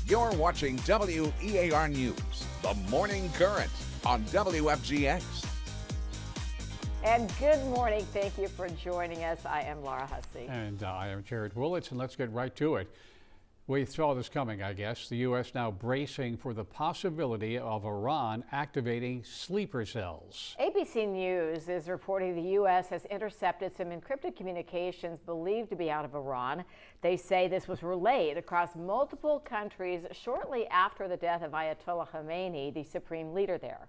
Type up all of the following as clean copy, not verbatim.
You're watching WEAR News, the morning current on WFGX. And good morning. Thank you for joining us. I am Laura Hussey. And I am Jared Woolitz, and let's get right to it. We saw this coming, I guess. The U.S. now bracing for the possibility of Iran activating sleeper cells. ABC News is reporting the U.S. has intercepted some encrypted communications believed to be out of Iran. They say this was relayed across multiple countries shortly after the death of Ayatollah Khamenei, the supreme leader there.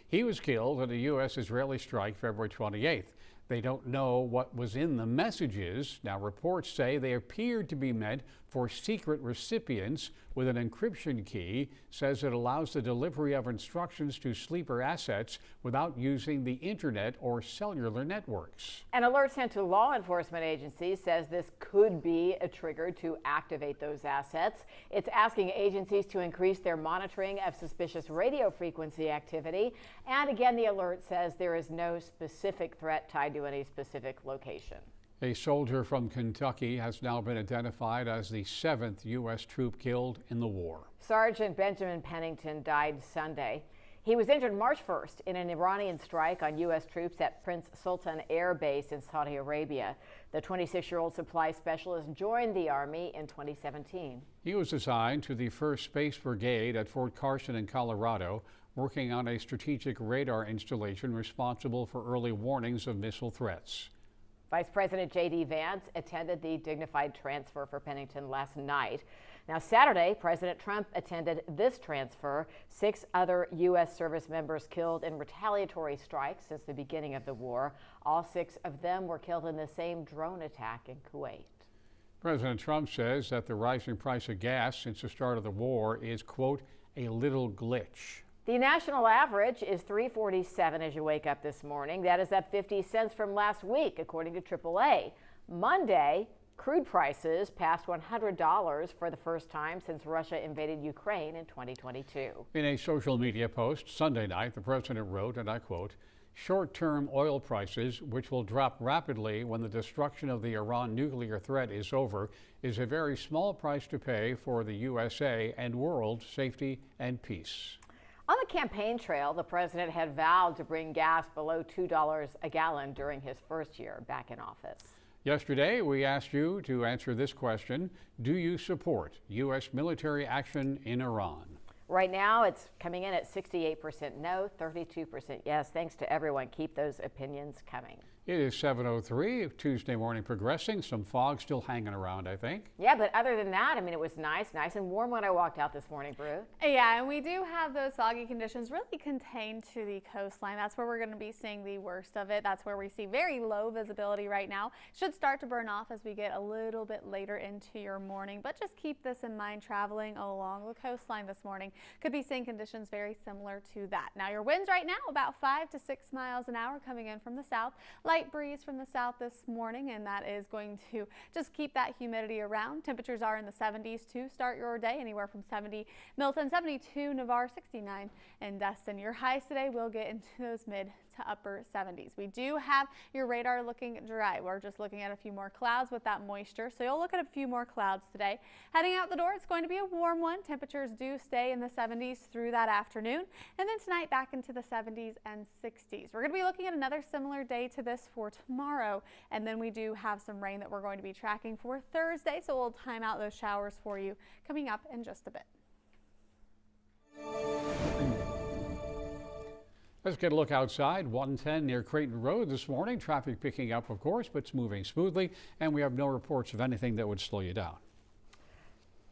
He was killed in a U.S.-Israeli strike February 28th. They don't know what was in the messages. Now, reports say they appeared to be meant for secret recipients with an encryption key, says it allows the delivery of instructions to sleeper assets without using the internet or cellular networks. An alert sent to law enforcement agencies says this could be a trigger to activate those assets. It's asking agencies to increase their monitoring of suspicious radio frequency activity. And again, the alert says there is no specific threat tied to any specific location. A soldier from Kentucky has now been identified as the 7th U.S. troop killed in the war. Sergeant Benjamin Pennington died Sunday. He was injured March 1st in an Iranian strike on U.S. troops at Prince Sultan Air Base in Saudi Arabia. The 26-year-old supply specialist joined the Army in 2017. He was assigned to the 1st Space Brigade at Fort Carson in Colorado, working on a strategic radar installation responsible for early warnings of missile threats. Vice President J.D. Vance attended the dignified transfer for Pennington last night. Now, Saturday, President Trump attended this transfer. 6 other U.S. service members killed in retaliatory strikes since the beginning of the war. All 6 of them were killed in the same drone attack in Kuwait. President Trump says that the rising price of gas since the start of the war is, quote, a little glitch. The national average is $3.47 as you wake up this morning. That is up 50 cents from last week, according to AAA. Monday, crude prices passed $100 for the first time since Russia invaded Ukraine in 2022. In a social media post Sunday night, the president wrote, and I quote, short-term oil prices, which will drop rapidly when the destruction of the Iran nuclear threat is over, is a very small price to pay for the USA and world safety and peace. On the campaign trail, the president had vowed to bring gas below $2 a gallon during his first year back in office. Yesterday, we asked you to answer this question: do you support U.S. military action in Iran? Right now, it's coming in at 68% no, 32% yes. Thanks to everyone. Keep those opinions coming. It is 7:03, Tuesday morning progressing. Some fog still hanging around, I think. Yeah, but other than that, I mean, it was nice and warm when I walked out this morning, Brew. Yeah, and we do have those foggy conditions really contained to the coastline. That's where we're going to be seeing the worst of it. That's where we see very low visibility right now. Should start to burn off as we get a little bit later into your morning, but just keep this in mind traveling along the coastline this morning. Could be seeing conditions very similar to that. Now, your winds right now about 5 to 6 miles an hour coming in from the south. Light breeze from the south this morning, and that is going to just keep that humidity around. Temperatures are in the 70s to start your day, anywhere from 70 Milton, 72 Navarre, 69 in Destin. Your highs today will get into those mid to upper 70s. We do have your radar looking dry. We're just looking at a few more clouds with that moisture, so you'll look at a few more clouds today. Heading out the door, it's going to be a warm one. Temperatures do stay in the 70s through that afternoon, and then tonight back into the 70s and 60s. We're going to be looking at another similar day to this for tomorrow, and then we do have some rain that we're going to be tracking for Thursday, so we'll time out those showers for you coming up in just a bit. Let's get a look outside. 110 near Creighton Road this morning. Traffic picking up, of course, but it's moving smoothly, and we have no reports of anything that would slow you down.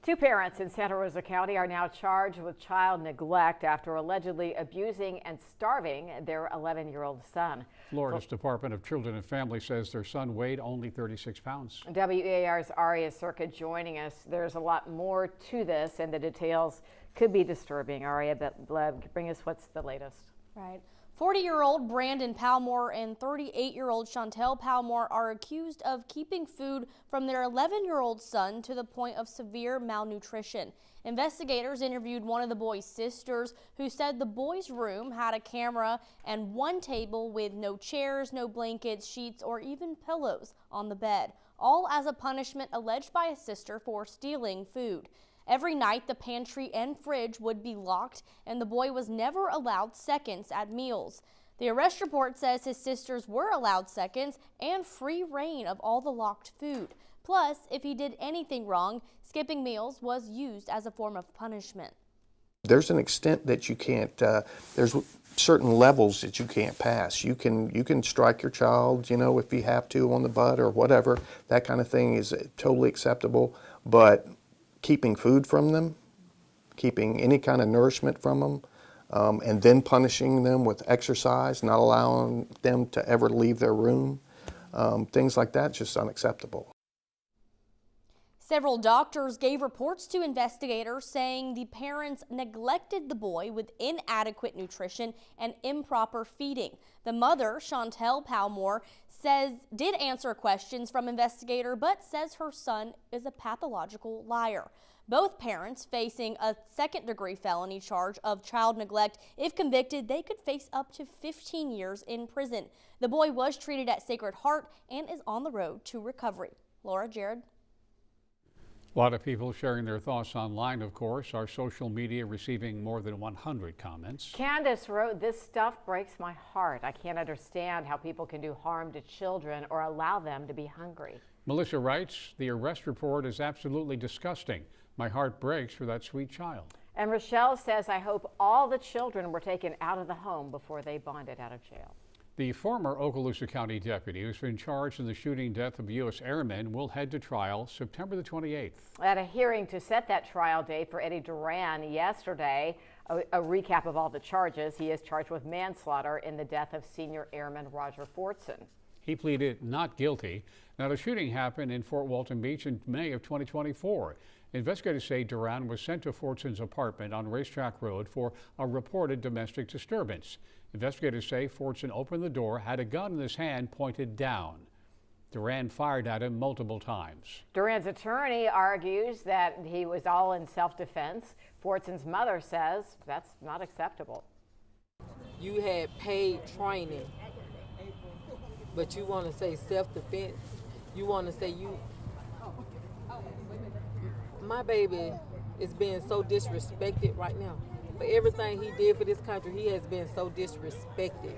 2 parents in Santa Rosa County are now charged with child neglect after allegedly abusing and starving their 11-year-old son. Florida's Department of Children and Family says their son weighed only 36 pounds. WEAR's Aria Circuit joining us. There's a lot more to this, and the details could be disturbing. Aria, but bring us what's the latest. Right. 40-year-old Brandon Palmore and 38-year-old Chantel Palmore are accused of keeping food from their 11-year-old son to the point of severe malnutrition. Investigators interviewed one of the boy's sisters, who said the boy's room had a camera and one table with no chairs, no blankets, sheets, or even pillows on the bed, all as a punishment alleged by a sister for stealing food. Every night, the pantry and fridge would be locked, and the boy was never allowed seconds at meals. The arrest report says his sisters were allowed seconds and free reign of all the locked food. Plus, if he did anything wrong, skipping meals was used as a form of punishment. There's an extent that you can't, there's certain levels that you can't pass. You can strike your child, you know, if you have to on the butt or whatever. That kind of thing is totally acceptable. But keeping food from them, keeping any kind of nourishment from them, and then punishing them with exercise, not allowing them to ever leave their room, things like that, just unacceptable. Several doctors gave reports to investigators saying the parents neglected the boy with inadequate nutrition and improper feeding. The mother, Chantel Palmore, did answer questions from investigator, but says her son is a pathological liar. Both parents facing a second-degree felony charge of child neglect. If convicted, they could face up to 15 years in prison. The boy was treated at Sacred Heart and is on the road to recovery. Laura, Jared. A lot of people sharing their thoughts online, of course. Our social media receiving more than 100 comments. Candace wrote, "This stuff breaks my heart. I can't understand how people can do harm to children or allow them to be hungry." Melissa writes, "The arrest report is absolutely disgusting. My heart breaks for that sweet child." And Rochelle says, "I hope all the children were taken out of the home before they bonded out of jail." The former Okaloosa County deputy who's been charged in the shooting death of U.S. airmen will head to trial September the 28th. At a hearing to set that trial date for Eddie Duran yesterday, a recap of all the charges. He is charged with manslaughter in the death of senior airman Roger Fortson. He pleaded not guilty. Now, the shooting happened in Fort Walton Beach in May of 2024. Investigators say Duran was sent to Fortson's apartment on Racetrack Road for a reported domestic disturbance. Investigators say Fortson opened the door, had a gun in his hand pointed down. Duran fired at him multiple times. Duran's attorney argues that he was all in self-defense. Fortson's mother says that's not acceptable. You had paid training, but you want to say self-defense. You want to say you... My baby is being so disrespected right now. For everything he did for this country, he has been so disrespected.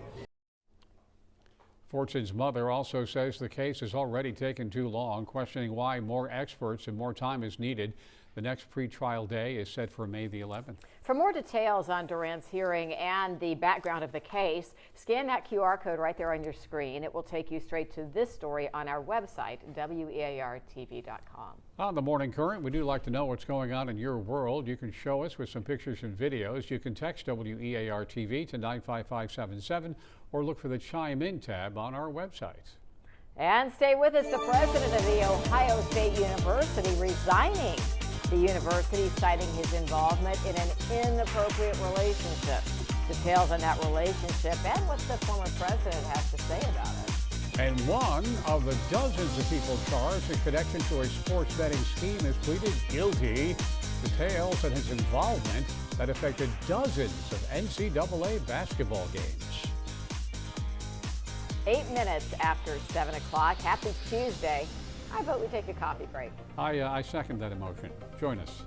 Fortson's mother also says the case has already taken too long, questioning why more experts and more time is needed. The next pre-trial day is set for May the 11th. For more details on Duran's hearing and the background of the case, scan that QR code right there on your screen. It will take you straight to this story on our website, WEARTV.com. On the Morning Current, we do like to know what's going on in your world. You can show us with some pictures and videos. You can text WEAR-TV to 95577 or look for the Chime In tab on our website. And stay with us. The president of the Ohio State University resigning. The university citing his involvement in an inappropriate relationship. Details on that relationship and what the former president has to say about it. And one of the dozens of people charged in connection to a sports betting scheme has pleaded guilty. Details on his involvement that affected dozens of NCAA basketball games. 8 minutes after 7 o'clock. Happy Tuesday. I vote we take a coffee break. I second that emotion. Join us.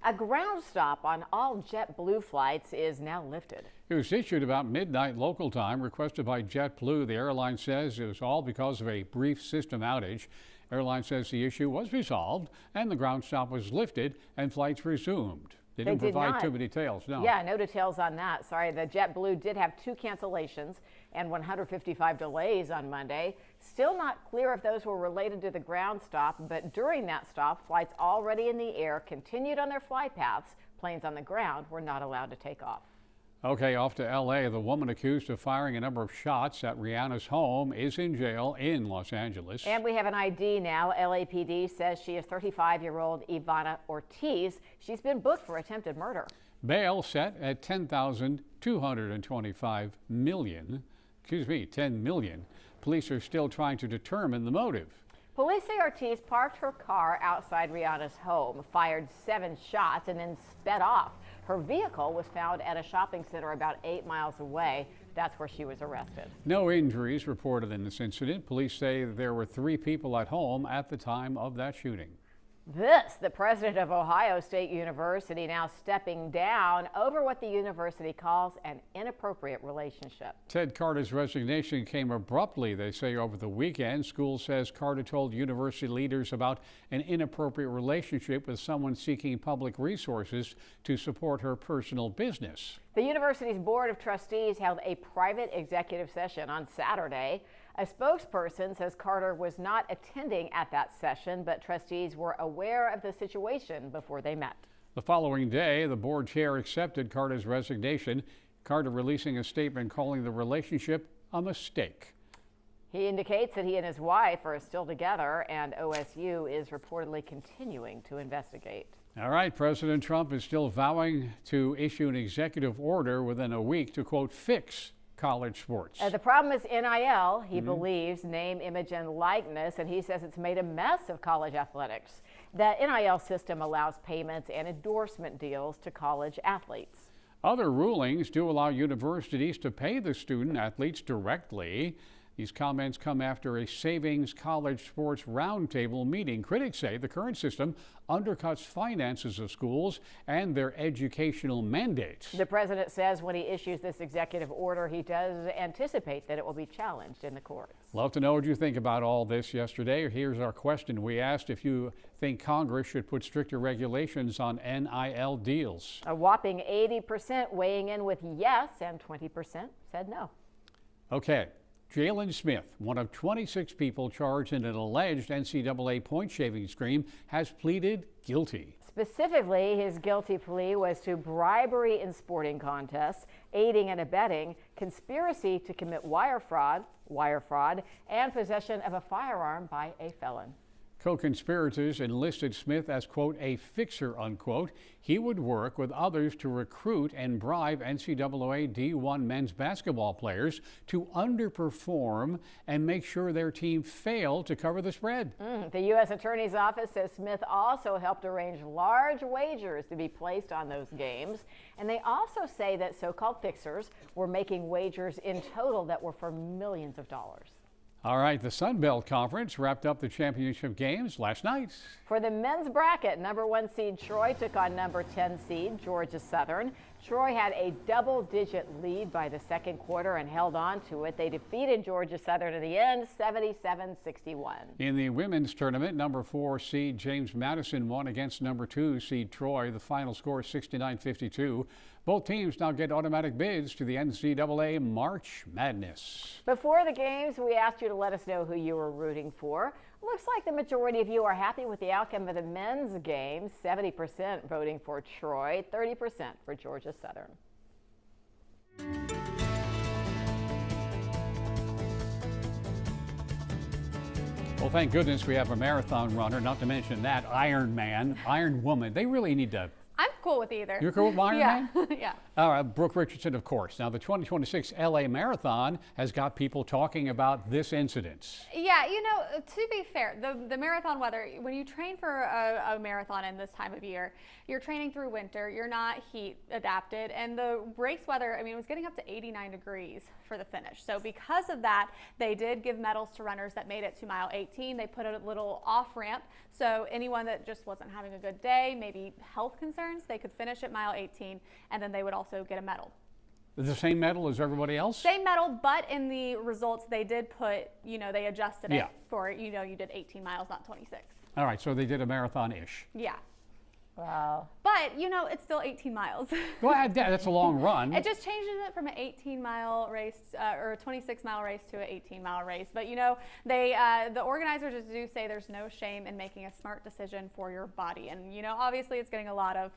A ground stop on all JetBlue flights is now lifted. It was issued about midnight local time, requested by JetBlue. The airline says it was all because of a brief system outage. Airline says the issue was resolved and the ground stop was lifted and flights resumed. They didn't provide too many details, no. Yeah, no details on that. Sorry, the JetBlue did have 2 cancellations and 155 delays on Monday. Still not clear if those were related to the ground stop, but during that stop, flights already in the air continued on their flight paths. Planes on the ground were not allowed to take off. Okay, off to L.A. The woman accused of firing a number of shots at Rihanna's home is in jail in Los Angeles. And we have an ID now. LAPD says she is 35-year-old Ivana Ortiz. She's been booked for attempted murder. Bail set at $10,225 million. 10 million. Police are still trying to determine the motive. Police say Ortiz parked her car outside Rihanna's home, fired 7 shots, and then sped off. Her vehicle was found at a shopping center about 8 miles away. That's where she was arrested. No injuries reported in this incident. Police say there were 3 people at home at the time of that shooting. The president of Ohio State University now stepping down over what the university calls an inappropriate relationship. Ted Carter's resignation came abruptly, they say, over the weekend. School says Carter told university leaders about an inappropriate relationship with someone seeking public resources to support her personal business. The university's board of trustees held a private executive session on Saturday. A spokesperson says Carter was not attending at that session, but trustees were aware of the situation before they met. The following day, the board chair accepted Carter's resignation, Carter releasing a statement calling the relationship a mistake. He indicates that he and his wife are still together, and OSU is reportedly continuing to investigate. All right, President Trump is still vowing to issue an executive order within a week to, quote, fix college sports. The problem is NIL, he believes, name, image, and likeness, and he says it's made a mess of college athletics. The NIL system allows payments and endorsement deals to college athletes. Other rulings do allow universities to pay the student athletes directly. These comments come after a Savings College Sports Roundtable meeting. Critics say the current system undercuts finances of schools and their educational mandates. The president says when he issues this executive order, he does anticipate that it will be challenged in the courts. Love to know what you think about all this yesterday. Here's our question. We asked if you think Congress should put stricter regulations on NIL deals. A whopping 80% weighing in with yes, and 20% said no. Okay. Jalen Smith, one of 26 people charged in an alleged NCAA point-shaving scheme, has pleaded guilty. Specifically, his guilty plea was to bribery in sporting contests, aiding and abetting, conspiracy to commit wire fraud, and possession of a firearm by a felon. Co-conspirators enlisted Smith as, quote, a fixer, unquote. He would work with others to recruit and bribe NCAA D1 men's basketball players to underperform and make sure their team failed to cover the spread. The U.S. Attorney's Office says Smith also helped arrange large wagers to be placed on those games. And they also say that so-called fixers were making wagers in total that were for millions of dollars. All right, the Sun Belt Conference wrapped up the championship games last night. For the men's bracket, number 1 seed Troy took on number 10 seed Georgia Southern. Troy had a double-digit lead by the second quarter and held on to it. They defeated Georgia Southern in the end, 77-61. In the women's tournament, number 4 seed James Madison won against number 2 seed Troy. The final score 69-52. Both teams now get automatic bids to the NCAA March Madness. Before the games, we asked you to let us know who you were rooting for. Looks like the majority of you are happy with the outcome of the men's game. 70% voting for Troy, 30% for Georgia Southern. Well, thank goodness we have a marathon runner, not to mention that Iron Man, Iron Woman. They really need to cool with either. You're cool with Ironman? Yeah. Yeah. All right, Brooke Richardson, of course. Now, the 2026 LA Marathon has got people talking about this incident. Yeah, you know, to be fair, the marathon weather, when you train for a marathon in this time of year, you're training through winter, you're not heat adapted, and the race weather, I mean, it was getting up to 89 degrees for the finish. So because of that, they did give medals to runners that made it to mile 18. They put a little off ramp, so anyone that just wasn't having a good day, maybe health concerns, they could finish at mile 18, and then they would also get a medal. The same medal as everybody else? Same medal, but in the results they did put, you know, they adjusted it for, you know, you did 18 miles, not 26. All right, so they did a marathon-ish. Yeah. Wow. But, you know, it's still 18 miles. Well, that's a long run. It just changes it from an 18-mile race or a 26-mile race to an 18-mile race. But, you know, they the organizers do say there's no shame in making a smart decision for your body. And, you know, obviously it's getting a lot of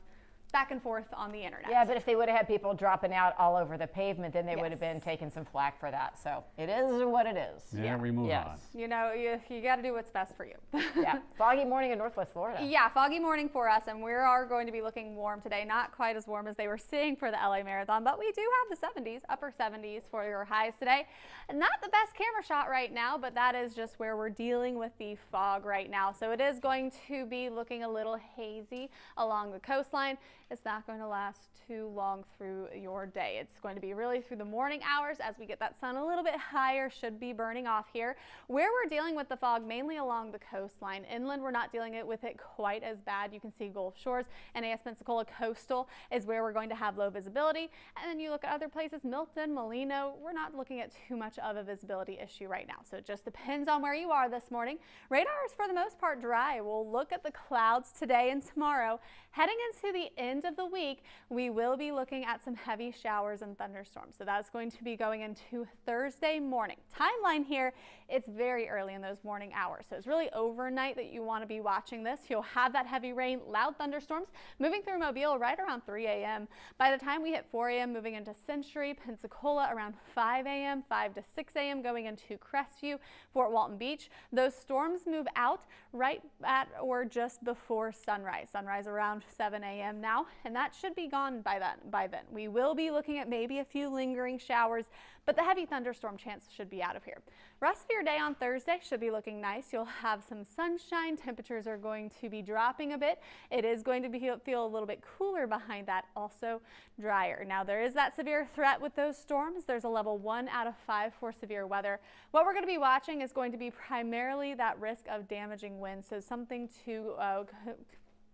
back and forth on the internet. Yeah, but if they would have had people dropping out all over the pavement, then they would have been taking some flack for that. So it is what it is. Yeah, we move on. You know, you got to do what's best for you. Yeah, foggy morning in Northwest Florida. Yeah, foggy morning for us, and we are going to be looking warm today. Not quite as warm as they were seeing for the LA Marathon, but we do have the 70s, upper 70s for your highs today. Not the best camera shot right now, but that is just where we're dealing with the fog right now. So it is going to be looking a little hazy along the coastline. It's not going to last too long through your day. It's going to be really through the morning hours as we get that sun a little bit higher, should be burning off here. Where we're dealing with the fog, mainly along the coastline. Inland, we're not dealing with it quite as bad. You can see Gulf Shores and AS Pensacola Coastal is where we're going to have low visibility. And then you look at other places, Milton, Molino, we're not looking at too much of a visibility issue right now. So it just depends on where you are this morning. Radar is for the most part dry. We'll look at the clouds today and tomorrow. Heading into the end of the week, we will be looking at some heavy showers and thunderstorms. So that's going to be going into Thursday morning. Timeline here, it's very early in those morning hours. So it's really overnight that you want to be watching this. You'll have that heavy rain, loud thunderstorms moving through Mobile right around 3 a.m. By the time we hit 4 a.m. moving into Century, Pensacola around 5 a.m., 5 to 6 a.m. going into Crestview, Fort Walton Beach. Those storms move out right at or just before sunrise. Sunrise around 7 a.m. now, and that should be gone by then. We will be looking at maybe a few lingering showers, but the heavy thunderstorm chance should be out of here. Rest of your day on Thursday should be looking nice. You'll have some sunshine. Temperatures are going to be dropping a bit. It is going to feel a little bit cooler behind that, also drier. Now there is that severe threat with those storms. There's a level 1 out of 5 for severe weather. What we're going to be watching is going to be primarily that risk of damaging winds, so something to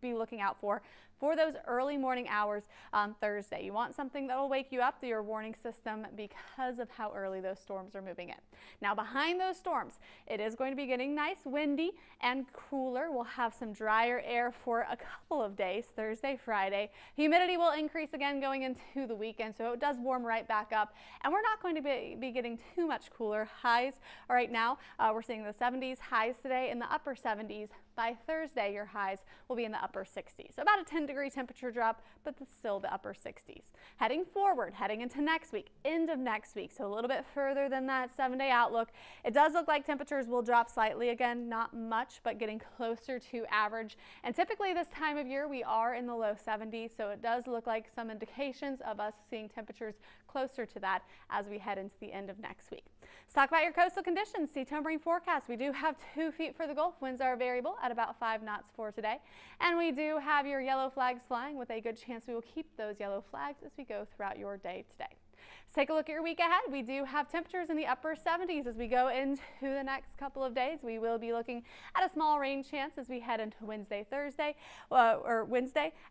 be looking out for those early morning hours on Thursday. You want something that will wake you up through your warning system because of how early those storms are moving in. Now behind those storms, it is going to be getting nice, windy and cooler. We'll have some drier air for a couple of days, Thursday, Friday. Humidity will increase again going into the weekend, so it does warm right back up. And we're not going to be getting too much cooler. Highs right now, we're seeing the 70s, highs today in the upper 70s. By Thursday, your highs will be in the upper 60s. So about a 10-degree temperature drop, but still the upper 60s. Heading forward, heading into next week, end of next week, so a little bit further than that 7-day outlook, it does look like temperatures will drop slightly again, not much, but getting closer to average. And typically this time of year, we are in the low 70s, so it does look like some indications of us seeing temperatures closer to that as we head into the end of next week. Let's talk about your coastal conditions. Sea-Tow Marine forecast. We do have 2 feet for the Gulf. Winds are variable at about 5 knots for today. And we do have your yellow flags flying with a good chance we will keep those yellow flags as we go throughout your day today. Let's take a look at your week ahead. We do have temperatures in the upper 70s as we go into the next couple of days. We will be looking at a small rain chance as we head into Wednesday.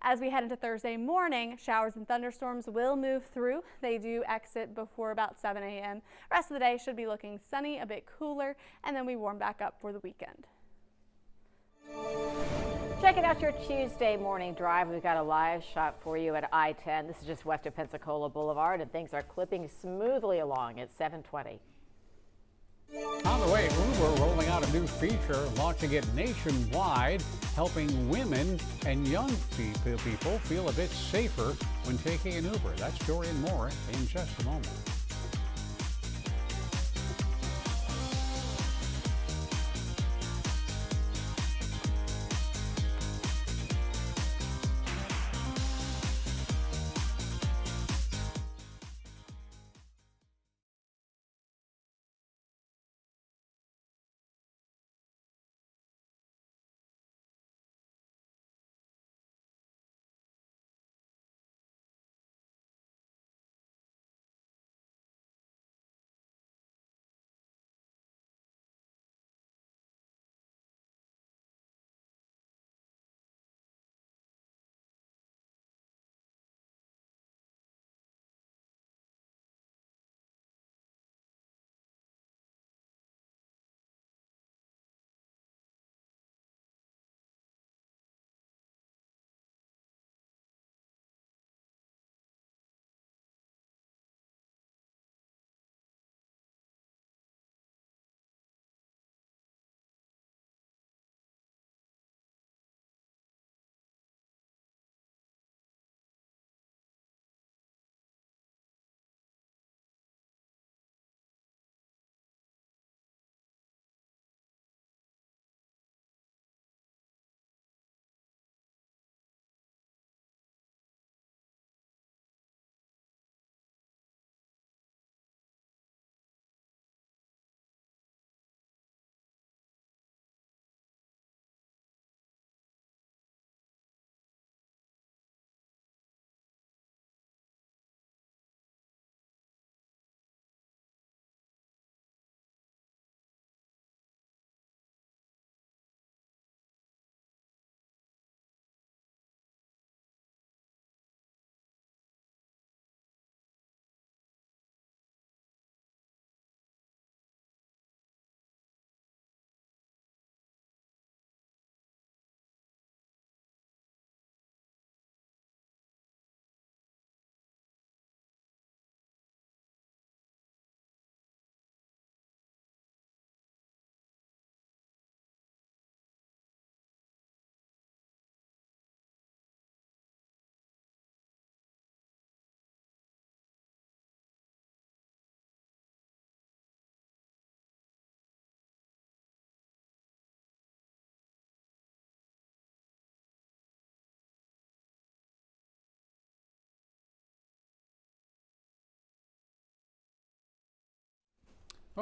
As we head into Thursday morning, showers and thunderstorms will move through. They do exit before about 7 a.m. Rest of the day should be looking sunny, a bit cooler, and then we warm back up for the weekend. Checking out your Tuesday morning drive. We've got a live shot for you at I-10. This is just west of Pensacola Boulevard, and things are clipping smoothly along at 7:20. On the way, Uber rolling out a new feature, launching it nationwide, helping women and young people feel a bit safer when taking an Uber. That story and more in just a moment.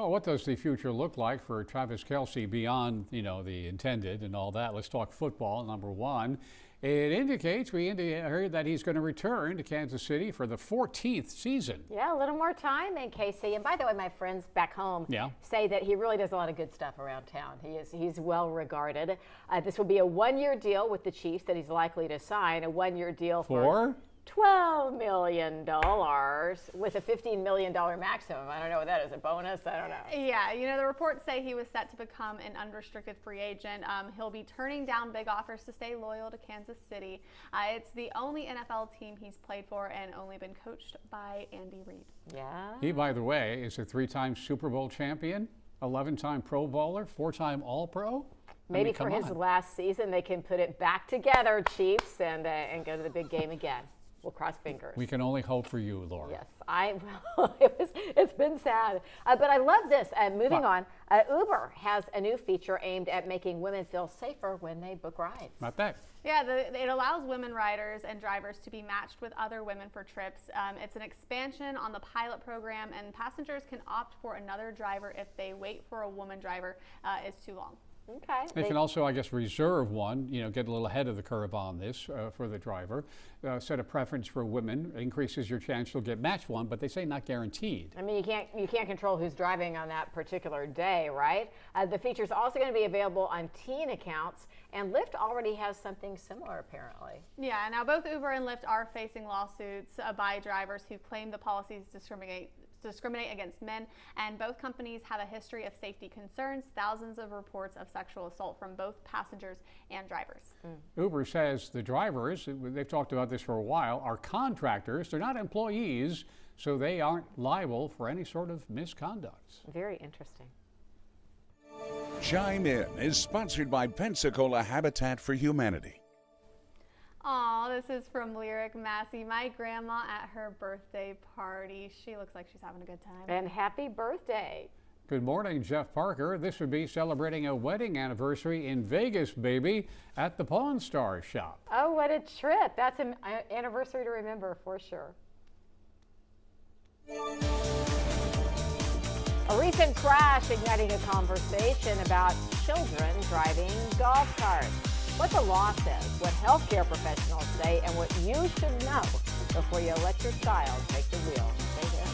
Oh, what does the future look like for Travis Kelce beyond, the intended and all that? Let's talk football, number one. It indicates, we heard that he's going to return to Kansas City for the 14th season. Yeah, a little more time in KC. And by the way, my friends back home say that he really does a lot of good stuff around town. He's well regarded. This will be a one-year deal with the Chiefs that he's likely to sign, a one-year deal for $12 million with a $15 million maximum. I don't know what that is, a bonus? I don't know. Yeah, the reports say he was set to become an unrestricted free agent. He'll be turning down big offers to stay loyal to Kansas City. It's the only NFL team he's played for and only been coached by Andy Reid. Yeah. He, by the way, is a 3-time Super Bowl champion, 11-time Pro Bowler, 4-time All-Pro. Maybe for his last season, they can put it back together, Chiefs, and go to the big game again. We'll cross fingers. We can only hope for you, Laura. Yes, it's been sad. But I love this. Moving on, Uber has a new feature aimed at making women feel safer when they book rides. About that. Yeah, it allows women riders and drivers to be matched with other women for trips. It's an expansion on the pilot program, and passengers can opt for another driver if they wait for a woman driver is too long. Okay. They can also, I guess, reserve one, get a little ahead of the curve on this for the driver. Set a preference for women, increases your chance you'll get matched one, but they say not guaranteed. I mean, you can't control who's driving on that particular day, right? The feature is also going to be available on teen accounts, and Lyft already has something similar, apparently. Yeah, now both Uber and Lyft are facing lawsuits by drivers who claim the policies discriminate against men, and both companies have a history of safety concerns, thousands of reports of sexual assault from both passengers and drivers. Uber says the drivers, they've talked about this for a while, are contractors. They're not employees, so they aren't liable for any sort of misconduct. Very interesting. Chime In is sponsored by Pensacola Habitat for Humanity. Aw, this is from Lyric Massey, my grandma at her birthday party. She looks like she's having a good time. And happy birthday. Good morning, Jeff Parker. This would be celebrating a wedding anniversary in Vegas, baby, at the Pawn Stars shop. Oh, what a trip. That's an anniversary to remember for sure. A recent crash igniting a conversation about children driving golf carts. What the law says, what healthcare professionals say, and what you should know before you let your child take the wheel. Stay there.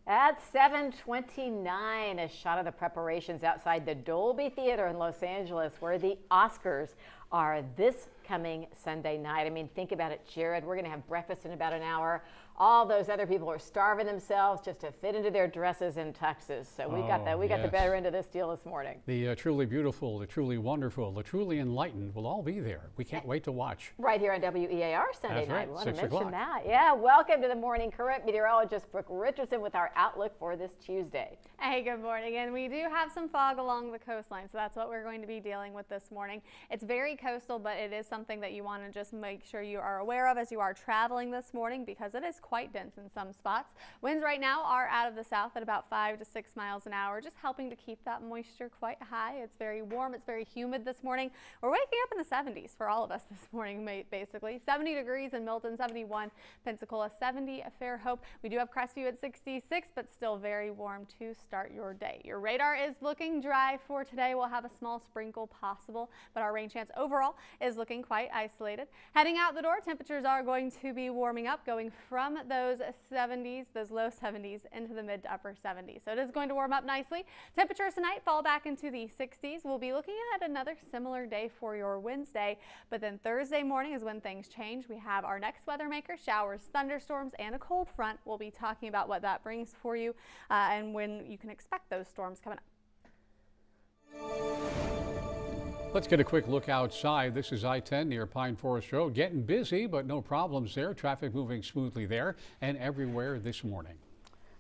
At 7:29, a shot of the preparations outside the Dolby Theater in Los Angeles, where the Oscars are this coming Sunday night. I mean, think about it, Jared. We're going to have breakfast in about an hour. All those other people are starving themselves just to fit into their dresses and tuxes. So we got that. We got the better end of this deal this morning. The truly beautiful, the truly wonderful, the truly enlightened will all be there. We can't wait to watch. Right here on WEAR Sunday That's night. right, We want to 6 mention o'clock. that. Yeah, welcome to the Morning Current. Meteorologist Brooke Richardson with our outlook for this Tuesday. Hey, good morning. And we do have some fog along the coastline, so that's what we're going to be dealing with this morning. It's very coastal, but it is something that you want to just make sure you are aware of as you are traveling this morning, because it is quite dense in some spots. Winds right now are out of the south at about 5 to 6 miles an hour, just helping to keep that moisture quite high. It's very warm. It's very humid this morning. We're waking up in the 70s for all of us this morning, basically. 70 degrees in Milton, 71 Pensacola, 70 Fairhope. We do have Crestview at 66, but still very warm to start your day. Your radar is looking dry for today. We'll have a small sprinkle possible, but our rain chance overall is looking quite isolated. Heading out the door, temperatures are going to be warming up, going from those 70s, those low 70s, into the mid to upper 70s. So it is going to warm up nicely. Temperatures tonight fall back into the 60s. We'll be looking at another similar day for your Wednesday, but then Thursday morning is when things change. We have our next weather maker, showers, thunderstorms, and a cold front. We'll be talking about what that brings for you and when you can expect those storms coming up. Let's get a quick look outside. This is I-10 near Pine Forest Road. Getting busy, but no problems there. Traffic moving smoothly there and everywhere this morning.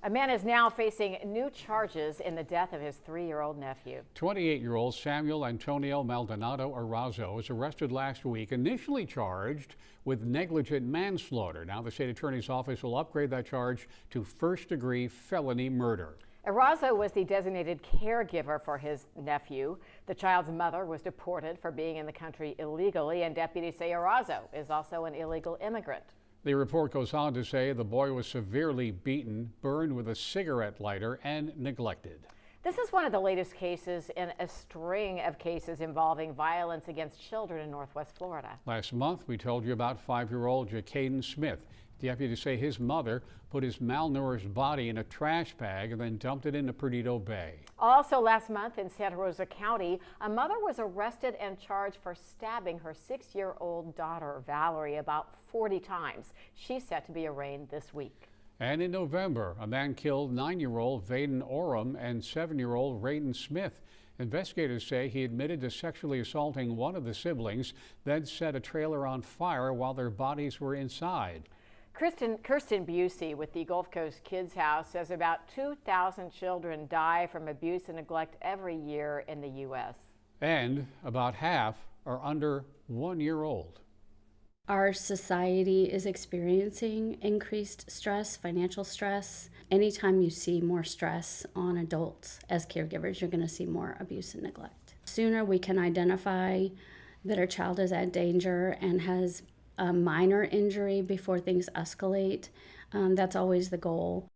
A man is now facing new charges in the death of his 3-year-old nephew. 28-year-old Samuel Antonio Maldonado Arazo was arrested last week, initially charged with negligent manslaughter. Now the state attorney's office will upgrade that charge to first-degree felony murder. Arazo was the designated caregiver for his nephew. The child's mother was deported for being in the country illegally, and deputies say Arazo is also an illegal immigrant. The report goes on to say the boy was severely beaten, burned with a cigarette lighter, and neglected. This is one of the latest cases in a string of cases involving violence against children in Northwest Florida. Last month, we told you about 5-year-old Jacaden Smith. Deputies say his mother put his malnourished body in a trash bag and then dumped it into Perdido Bay. Also last month in Santa Rosa County, a mother was arrested and charged for stabbing her 6-year-old daughter, Valerie, about 40 times. She's set to be arraigned this week. And in November, a man killed 9-year-old Vaden Oram and 7-year-old Raiden Smith. Investigators say he admitted to sexually assaulting one of the siblings, then set a trailer on fire while their bodies were inside. Kirsten Busey with the Gulf Coast Kids House says about 2,000 children die from abuse and neglect every year in the U.S. And about half are under 1 year old. Our society is experiencing increased stress, financial stress. Anytime you see more stress on adults as caregivers, you're going to see more abuse and neglect. The sooner we can identify that our child is at danger and has a minor injury before things escalate, that's always the goal.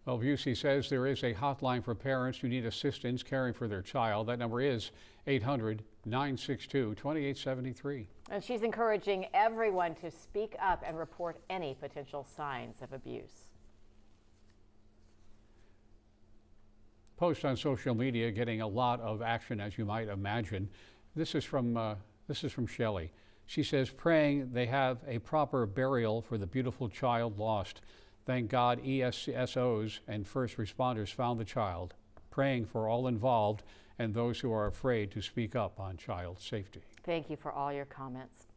Well, Busey says there is a hotline for parents who need assistance caring for their child. That number is 800-962-2873. And she's encouraging everyone to speak up and report any potential signs of abuse. Post on social media getting a lot of action, as you might imagine. This is from Shelley. She says, praying they have a proper burial for the beautiful child lost. Thank God ESSOs and first responders found the child. Praying for all involved and those who are afraid to speak up on child safety. Thank you for all your comments.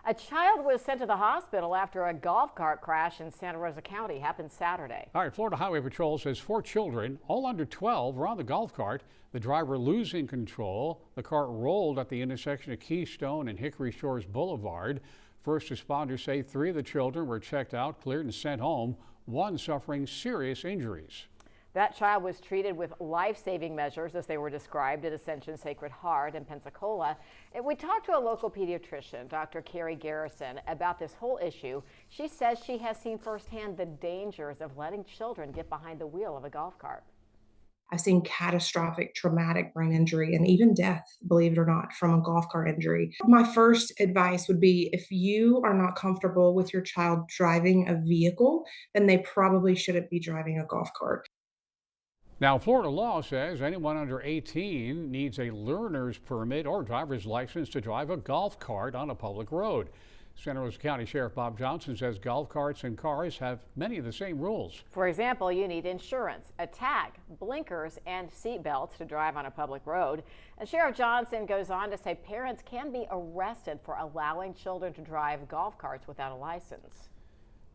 A child was sent to the hospital after a golf cart crash in Santa Rosa County happened Saturday. All right, Florida Highway Patrol says 4 children, all under 12, were on the golf cart. The driver losing control. The cart rolled at the intersection of Keystone and Hickory Shores Boulevard. First responders say 3 of the children were checked out, cleared, and sent home, one suffering serious injuries. That child was treated with life-saving measures, as they were described, at Ascension Sacred Heart in Pensacola. We talked to a local pediatrician, Dr. Carrie Garrison, about this whole issue. She says she has seen firsthand the dangers of letting children get behind the wheel of a golf cart. I've seen catastrophic traumatic brain injury and even death, believe it or not, from a golf cart injury. My first advice would be if you are not comfortable with your child driving a vehicle, then they probably shouldn't be driving a golf cart. Now, Florida law says anyone under 18 needs a learner's permit or driver's license to drive a golf cart on a public road. Santa Rosa County Sheriff Bob Johnson says golf carts and cars have many of the same rules. For example, you need insurance, a tag, blinkers, and seat belts to drive on a public road. And Sheriff Johnson goes on to say parents can be arrested for allowing children to drive golf carts without a license.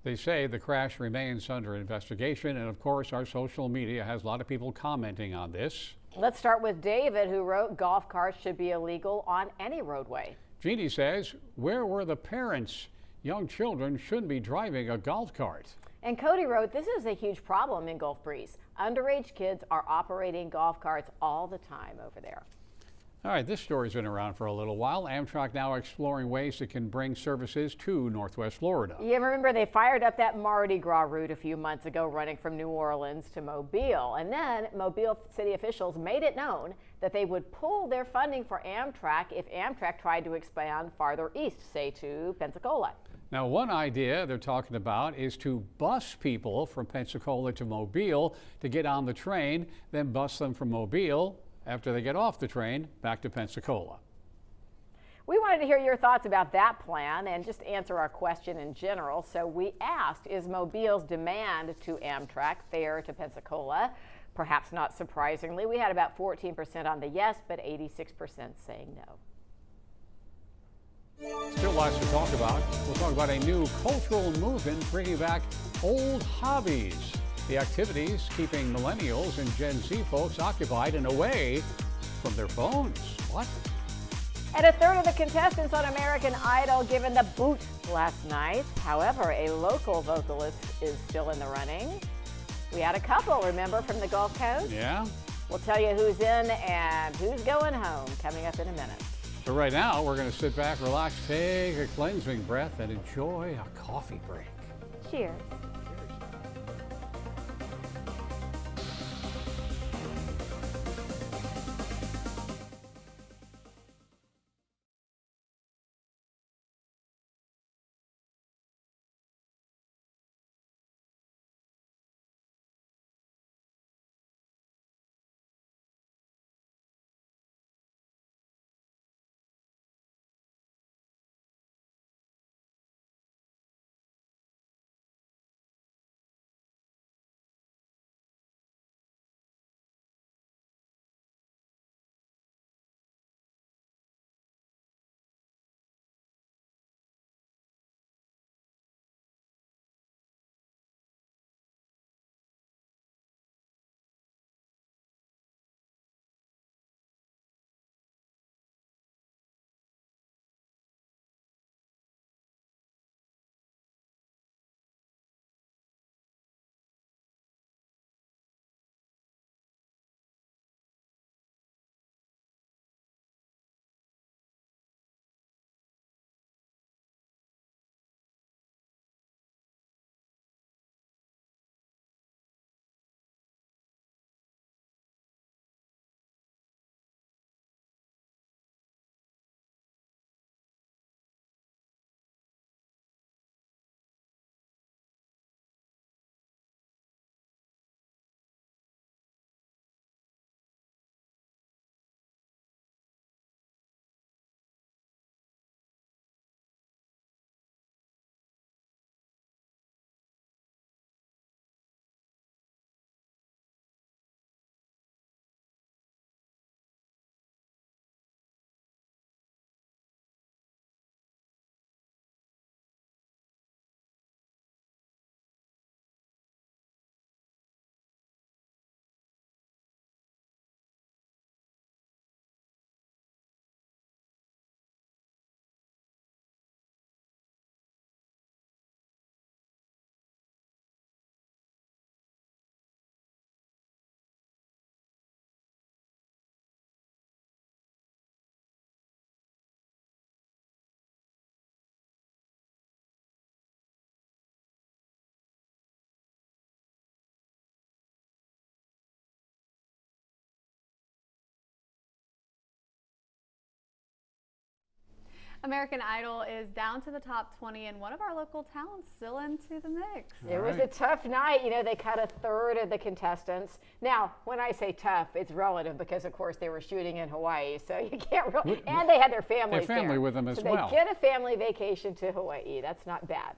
They say the crash remains under investigation, and of course our social media has a lot of people commenting on this. Let's start with David, who wrote golf carts should be illegal on any roadway. Jeannie says, where were the parents? Young children shouldn't be driving a golf cart. And Cody wrote, this is a huge problem in Gulf Breeze. Underage kids are operating golf carts all the time over there. All right, this story's been around for a little while. Amtrak now exploring ways it can bring services to Northwest Florida. You remember they fired up that Mardi Gras route a few months ago, running from New Orleans to Mobile. And then Mobile city officials made it known that they would pull their funding for Amtrak if Amtrak tried to expand farther east, say to Pensacola. Now, one idea they're talking about is to bus people from Pensacola to Mobile to get on the train, then bus them from Mobile after they get off the train back to Pensacola. We wanted to hear your thoughts about that plan and just answer our question in general. So we asked, is Mobile's demand to Amtrak fair to Pensacola? Perhaps not surprisingly, we had about 14% on the yes, but 86% saying no. Still lots to talk about. We'll talk about a new cultural movement bringing back old hobbies. The activities keeping millennials and Gen Z folks occupied and away from their phones. What? And a third of the contestants on American Idol given the boot last night. However, a local vocalist is still in the running. We had a couple, remember, from the Gulf Coast? Yeah. We'll tell you who's in and who's going home coming up in a minute. So right now, we're going to sit back, relax, take a cleansing breath, and enjoy a coffee break. Cheers. American Idol is down to the top 20, and one of our local towns still into the mix. It was a tough night. You know, they cut a third of the contestants. Now, when I say tough, it's relative because, of course, they were shooting in Hawaii, so you can't really. And they had their families there. with them as well. So they get a family vacation to Hawaii. That's not bad.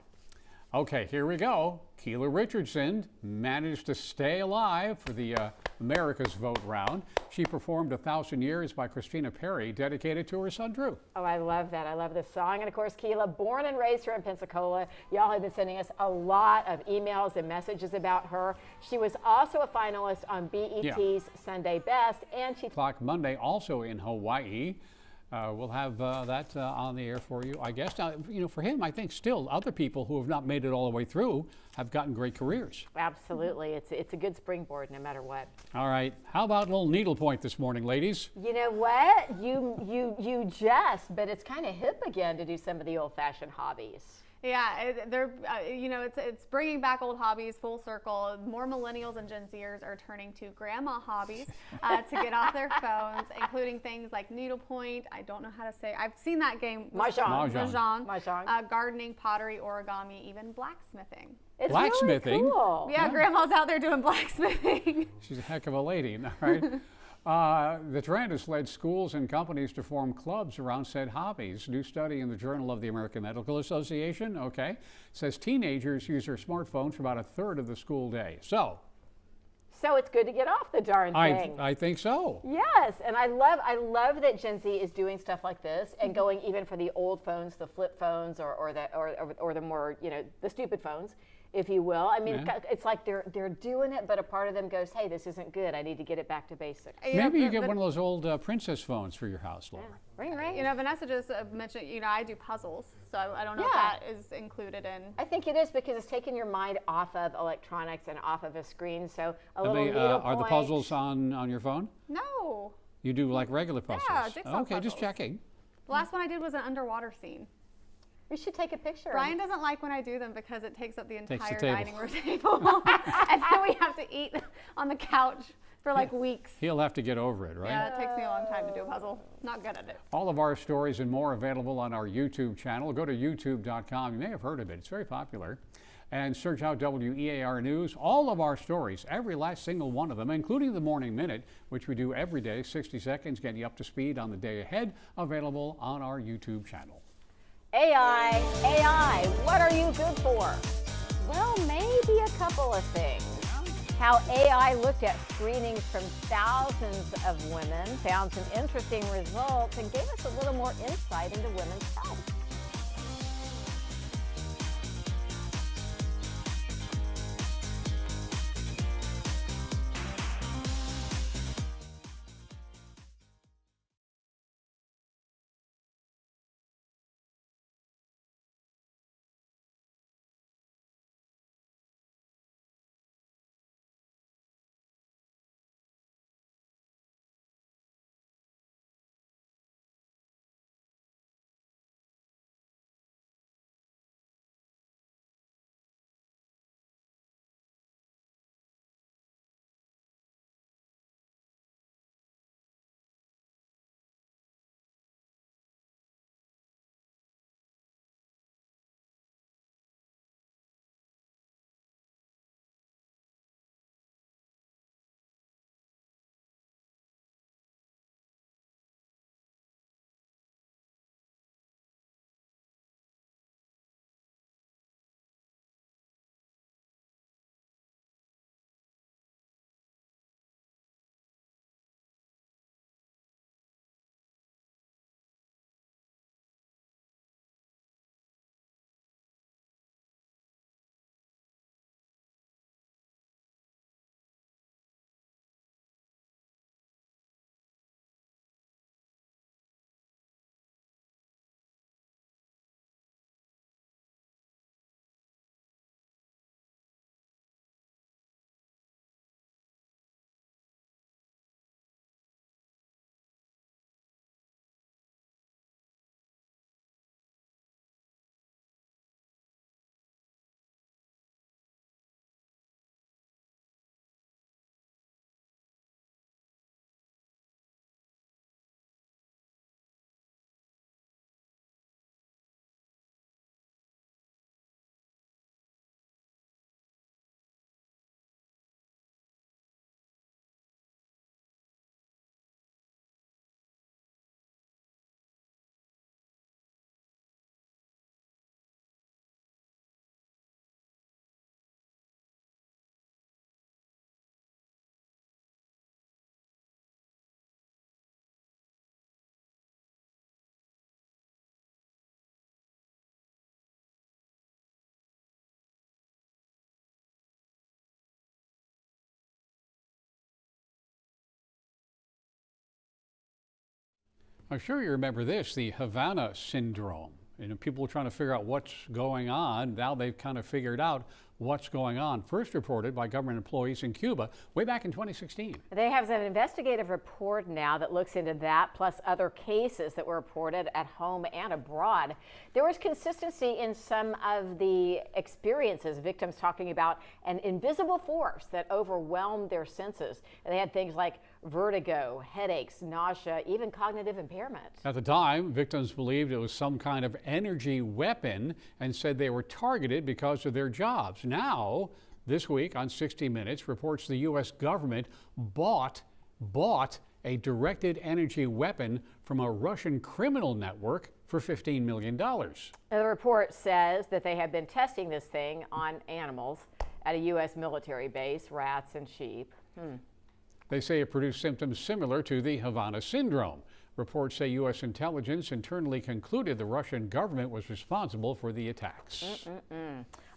Okay, here we go. Keela Richardson managed to stay alive for the America's Vote round. She performed 1,000 Years by Christina Perri, dedicated to her son, Drew. Oh, I love that. I love this song. And of course, Keela, born and raised here in Pensacola. Y'all have been sending us a lot of emails and messages about her. She was also a finalist on BET's Sunday Best, and she Clock Monday, also in Hawaii. We'll have that on the air for you, I guess. Now, you know, for him, I think still other people who have not made it all the way through have gotten great careers. Absolutely. It's a good springboard no matter what. All right. How about a little needlepoint this morning, ladies? You know what? You jest, but it's kind of hip again to do some of the old-fashioned hobbies. Yeah, they're you know, it's bringing back old hobbies full circle. More millennials and Gen Zers are turning to grandma hobbies to get off their phones, including things like needlepoint. I don't know how to say. I've seen that game. Mahjong. Gardening, pottery, origami, even blacksmithing. It's Blacksmithing? Really cool. Yeah, grandma's out there doing blacksmithing. She's a heck of a lady, all right? The trend has led schools and companies to form clubs around said hobbies. New study in the Journal of the American Medical Association, says teenagers use their smartphones for about a third of the school day. So it's good to get off the darn thing. I think so. Yes, and I love that Gen Z is doing stuff like this and going even for the old phones, the flip phones, or the more, you know, the stupid phones, if you will. I mean, it's like they're doing it, but a part of them goes, hey, this isn't good. I need to get it back to basics. Maybe you get one of those old princess phones for your house, Laura. Ring, ring. You know, Vanessa just mentioned, you know, I do puzzles, so I don't know if that is included in. I think it is because it's taking your mind off of electronics and off of a screen. So a little are the puzzles on your phone? No. You do like regular puzzles? Yeah, jigsaw okay, puzzles. Just checking. The last one I did was an underwater scene. We should take a picture. Brian doesn't like when I do them because it takes up the entire table. dining room table. And then we have to eat on the couch for like weeks. He'll have to get over it, right? Yeah, it takes me a long time to do a puzzle. Not good at it. All of our stories and more available on our YouTube channel. Go to youtube.com. You may have heard of it. It's very popular. And search out WEAR News. All of our stories, every last single one of them, including the Morning Minute, which we do every day, 60 seconds, getting you up to speed on the day ahead, available on our YouTube channel. AI, what are you good for? Well, maybe a couple of things. How AI looked at screenings from thousands of women, found some interesting results, and gave us a little more insight into women's health. I'm sure you remember this, the Havana syndrome. People were trying to figure out what's going on. Now they've kind of figured out what's going on. First reported by government employees in Cuba way back in 2016. They have an investigative report now that looks into that, plus other cases that were reported at home and abroad. There was consistency in some of the experiences, victims talking about an invisible force that overwhelmed their senses. And they had things like vertigo, headaches, nausea, even cognitive impairment. At the time, victims believed it was some kind of energy weapon and said they were targeted because of their jobs. Now, this week on 60 Minutes, reports the U.S. government bought a directed energy weapon from a Russian criminal network for $15 million. Now, the report says that they have been testing this thing on animals at a U.S. military base, rats and sheep. They say it produced symptoms similar to the Havana syndrome. Reports say U.S. intelligence internally concluded the Russian government was responsible for the attacks.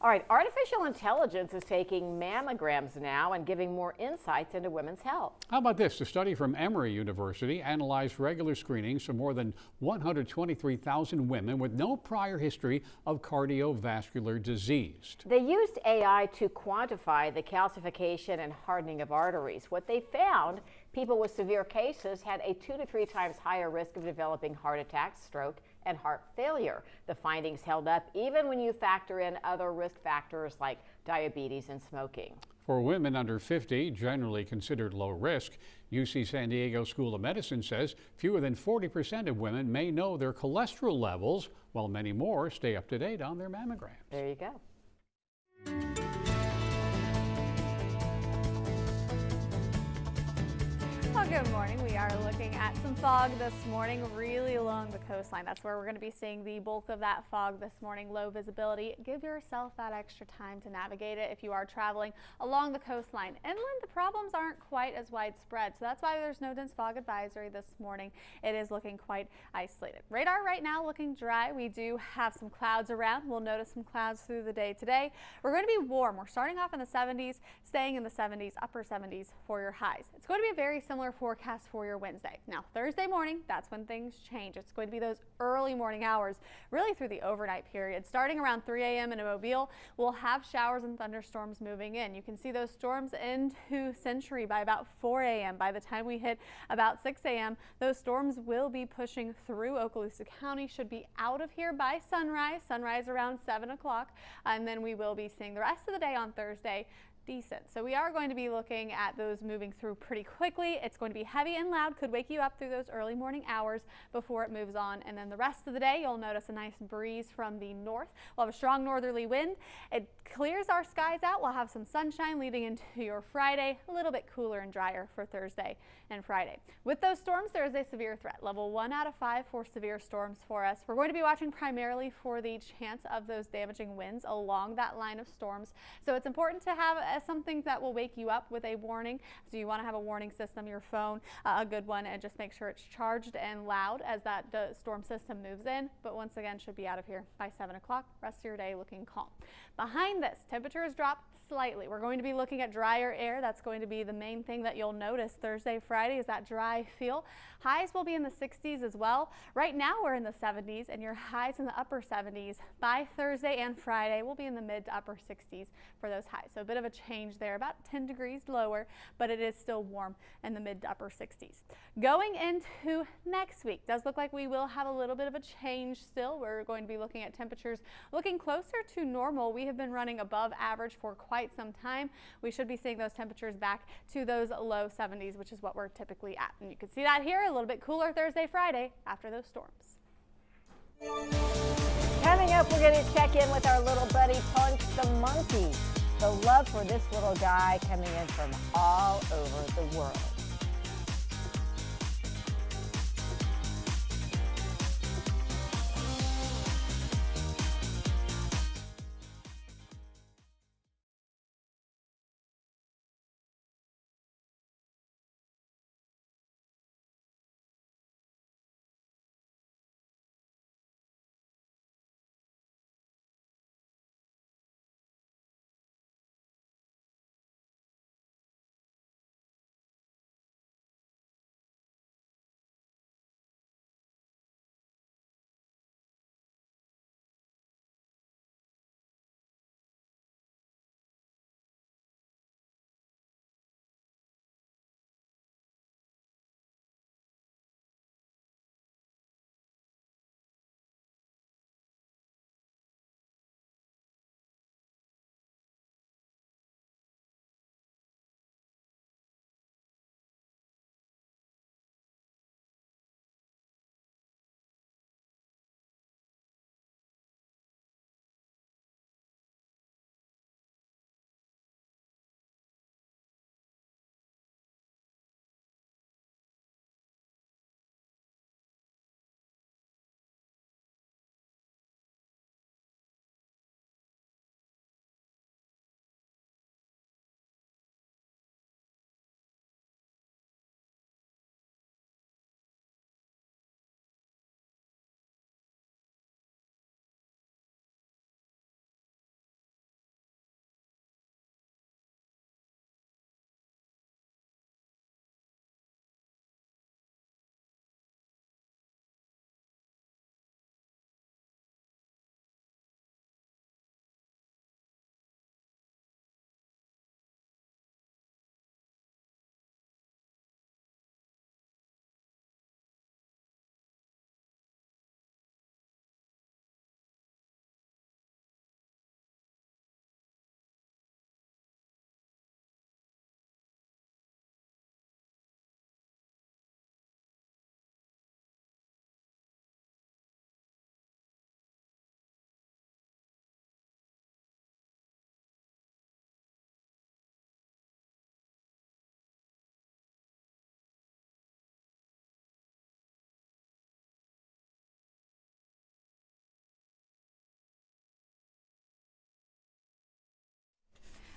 All right, artificial intelligence is taking mammograms now and giving more insights into women's health. How about this? A study from Emory University analyzed regular screenings for more than 123,000 women with no prior history of cardiovascular disease. They used AI to quantify the calcification and hardening of arteries. What they found, people with severe cases had a 2 to 3 times higher risk of developing heart attacks, stroke, and heart failure. The findings held up even when you factor in other risk factors like diabetes and smoking. For women under 50, generally considered low risk, UC San Diego School of Medicine says fewer than 40% of women may know their cholesterol levels, while many more stay up to date on their mammograms. There you go. Well, good morning. We are looking at some fog this morning, really along the coastline. That's where we're going to be seeing the bulk of that fog this morning. Low visibility. Give yourself that extra time to navigate it if you are traveling along the coastline. Inland, the problems aren't quite as widespread, so that's why there's no dense fog advisory this morning. It is looking quite isolated. Radar right now looking dry. We do have some clouds around. We'll notice some clouds through the day today. We're going to be warm. We're starting off in the 70s, staying in the 70s, upper 70s for your highs. It's going to be a very similar forecast for your Wednesday. Now, Thursday morning, that's when things change. It's going to be those early morning hours, really through the overnight period. Starting around 3 a.m. in Mobile, we'll have showers and thunderstorms moving in. You can see those storms into Century by about 4 a.m. By the time we hit about 6 a.m., those storms will be pushing through Okaloosa County, should be out of here by sunrise around 7 o'clock, and then we will be seeing the rest of the day on Thursday decent. So we are going to be looking at those moving through pretty quickly. It's going to be heavy and loud, could wake you up through those early morning hours before it moves on. And then the rest of the day, you'll notice a nice breeze from the north. We'll have a strong northerly wind. It clears our skies out. We'll have some sunshine leading into your Friday, a little bit cooler and drier for Thursday and Friday. With those storms, there is a severe threat, level 1 out of 5 for severe storms for us. We're going to be watching primarily for the chance of those damaging winds along that line of storms. So it's important to have something that will wake you up with a warning. So you want to have a warning system, your phone, a good one, and just make sure it's charged and loud as that storm system moves in. But once again, should be out of here by 7 o'clock. Rest of your day looking calm. Behind this, temperatures drop slightly. We're going to be looking at drier air. That's going to be the main thing that you'll notice Thursday, Friday is that dry feel. Highs will be in the 60s as well. Right now we're in the 70s and your highs in the upper 70s. By Thursday and Friday, we'll be in the mid to upper 60s for those highs. So a bit of a change there, about 10 degrees lower, but it is still warm in the mid to upper 60s. Going into next week, does look like we will have a little bit of a change still. We're going to be looking at temperatures looking closer to normal. We have been running above average for quite some time. We should be seeing those temperatures back to those low 70s, which is what we're typically at. And you can see that here, a little bit cooler Thursday, Friday after those storms. Coming up, we're going to check in with our little buddy Punch the monkey. The love for this little guy coming in from all over the world.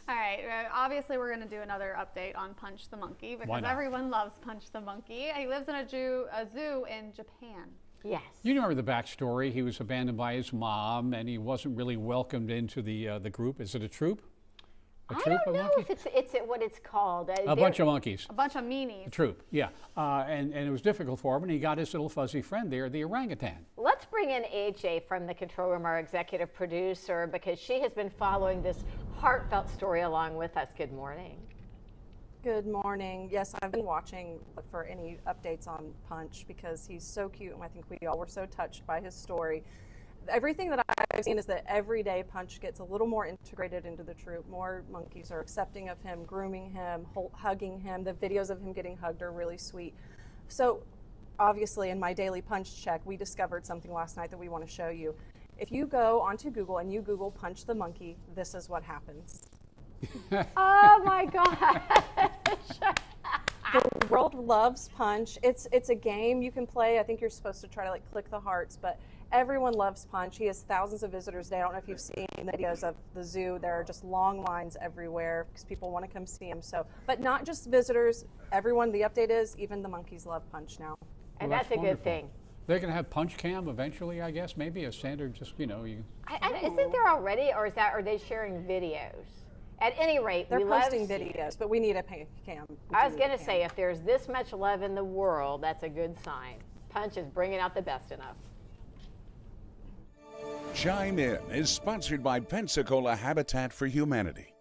All right, obviously we're going to do another update on Punch the Monkey because everyone loves Punch the Monkey. He lives in a zoo in Japan. Yes. You remember the backstory. He was abandoned by his mom, and he wasn't really welcomed into the group. Is it a troop? A troop I don't of know monkeys? if it's what it's called. A bunch of monkeys. A bunch of meanies. A troop, yeah. And it was difficult for him, and he got his little fuzzy friend there, the orangutan. Let's bring in AJ from the control room, our executive producer, because she has been following this heartfelt story along with us. Good morning. Good morning. Yes, I've been watching for any updates on Punch because he's so cute, and I think we all were so touched by his story. Everything that I've seen is that every day Punch gets a little more integrated into the troop. More monkeys are accepting of him, grooming him, hugging him. The videos of him getting hugged are really sweet. So obviously in my daily Punch check, we discovered something last night that we want to show you. If you go onto Google and you Google Punch the Monkey, this is what happens. Oh my gosh. The world loves Punch. It's a game you can play. I think you're supposed to try to click the hearts, but everyone loves Punch. He has thousands of visitors today. I don't know if you've seen videos of the zoo. There are just long lines everywhere because people want to come see him. So, but not just visitors. Everyone. The update is even the monkeys love Punch now. And Well, that's a wonderful. good thing. They're going to have Punch Cam eventually, I guess. Maybe a standard, just you. Isn't there already, or are they sharing videos? At any rate, They're we love posting videos, but we need a cam. I was going to say, if there's this much love in the world, that's a good sign. Punch is bringing out the best in us. Chime In is sponsored by Pensacola Habitat for Humanity.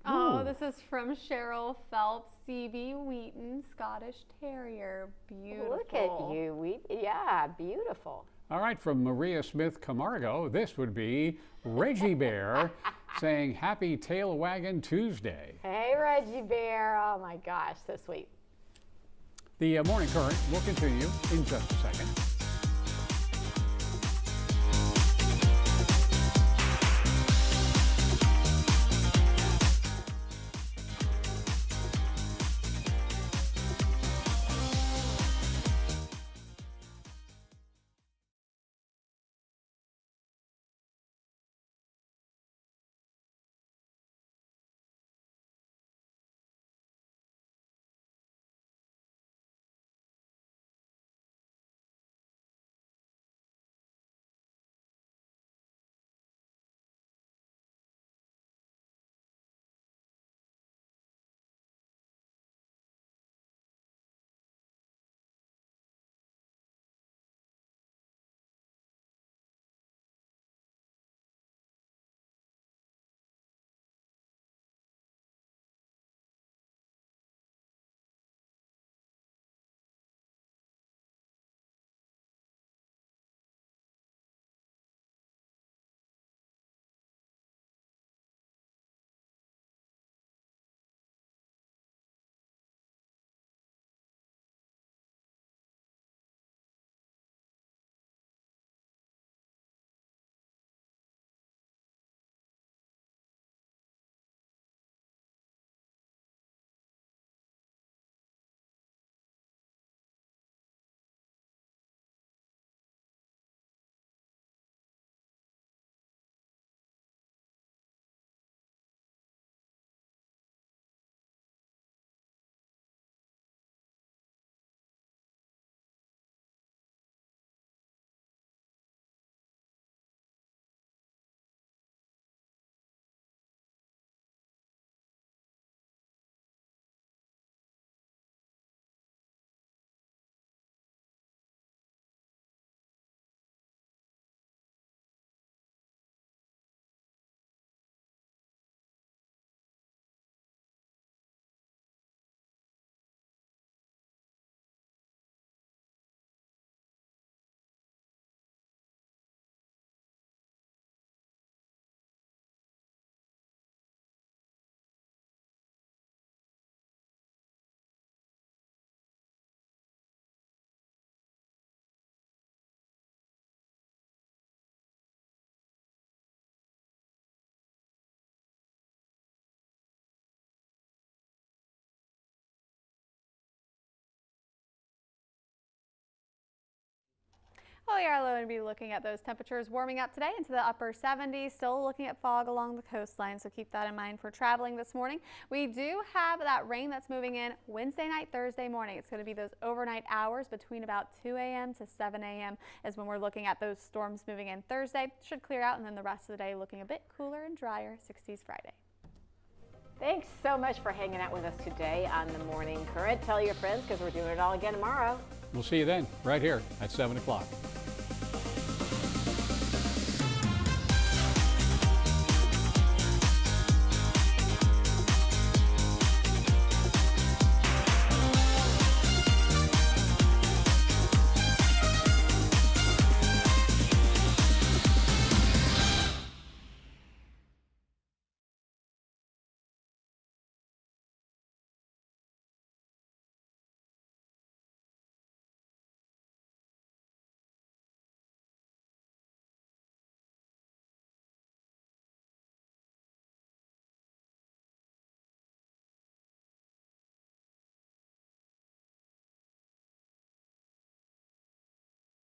Oh, this is from Cheryl Phelps, CB Wheaton, Scottish Terrier. Beautiful. Look at you. Yeah, beautiful. All right, from Maria Smith Camargo, this would be Reggie Bear saying Happy Tail Waggin' Tuesday. Hey, Reggie Bear. Oh my gosh, so sweet. The Morning Current will continue in just a second. Well, we are going to be looking at those temperatures warming up today into the upper 70s. Still looking at fog along the coastline, so keep that in mind for traveling this morning. We do have that rain that's moving in Wednesday night, Thursday morning. It's going to be those overnight hours between about 2 a.m. to 7 a.m. is when we're looking at those storms moving in Thursday. Should clear out, and then the rest of the day looking a bit cooler and drier. 60s Friday. Thanks so much for hanging out with us today on the Morning Current. Tell your friends because we're doing it all again tomorrow. We'll see you then, right here at 7 o'clock.